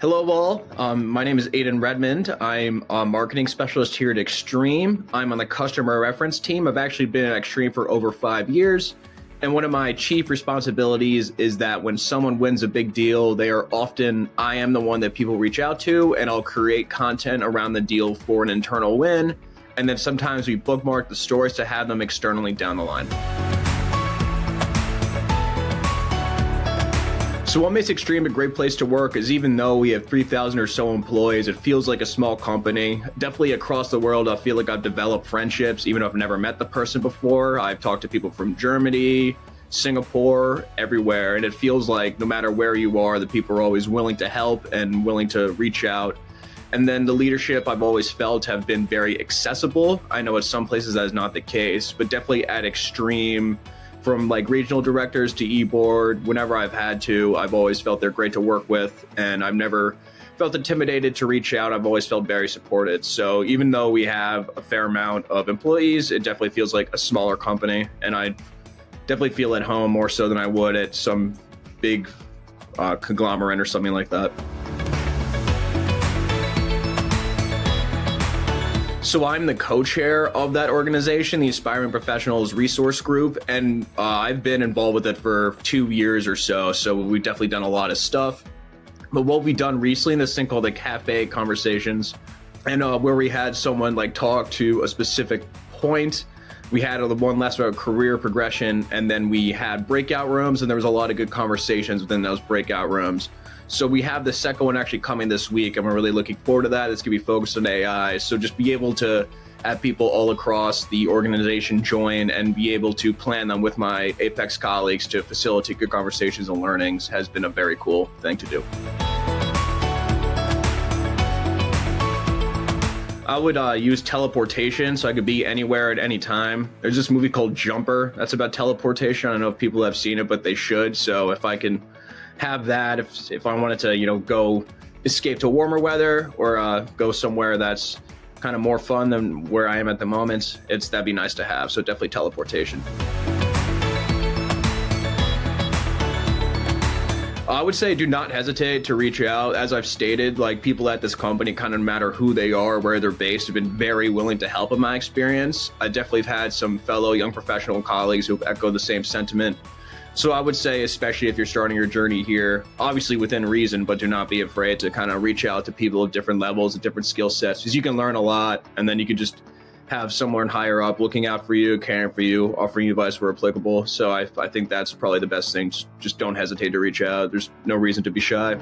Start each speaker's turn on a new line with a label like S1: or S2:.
S1: Hello all, my name is Aiden Redmond. I'm a marketing specialist here at Extreme. I'm on the customer reference team. I've actually been at Extreme for over 5 years. And one of my chief responsibilities is that when someone wins a big deal, I am the one that people reach out to, and I'll create content around the deal for an internal win. And then sometimes we bookmark the stories to have them externally down the line. So what makes Extreme a great place to work is even though we have 3,000 or so employees, it feels like a small company. Definitely across the world, I feel like I've developed friendships, even though I've never met the person before. I've talked to people from Germany, Singapore, everywhere. And it feels like no matter where you are, the people are always willing to help and willing to reach out. And then the leadership I've always felt have been very accessible. I know at some places that is not the case, but definitely at Extreme, from like regional directors to e-board, whenever I've had to, I've always felt they're great to work with, and I've never felt intimidated to reach out. I've always felt very supported. So even though we have a fair amount of employees, it definitely feels like a smaller company, and I definitely feel at home more so than I would at some big conglomerate or something like that. So I'm the co-chair of that organization, the Aspiring Professionals Resource Group, and I've been involved with it for 2 years or so. So we've definitely done a lot of stuff. But what we've done recently, this thing called the Cafe Conversations, and where we had someone like talk to a specific point. We had one last about career progression, and then we had breakout rooms, and there was a lot of good conversations within those breakout rooms. So we have the second one actually coming this week, and we're really looking forward to that. It's going to be focused on AI. So just be able to have people all across the organization join and be able to plan them with my Apex colleagues to facilitate good conversations and learnings has been a very cool thing to do. I would use teleportation so I could be anywhere at any time. There's this movie called Jumper that's about teleportation. I don't know if people have seen it, but they should. So if I can have that, if I wanted to, go escape to warmer weather or go somewhere that's kind of more fun than where I am at the moment, that'd be nice to have. So definitely teleportation. I would say do not hesitate to reach out. As I've stated, like people at this company, kind of no matter who they are, where they're based, have been very willing to help in my experience. I definitely have had some fellow young professional colleagues who echo the same sentiment. So I would say, especially if you're starting your journey here, obviously within reason, but do not be afraid to kind of reach out to people of different levels and different skill sets, because you can learn a lot, and then you can just have someone higher up looking out for you, caring for you, offering you advice where applicable. So I think that's probably the best thing. Just don't hesitate to reach out. There's no reason to be shy.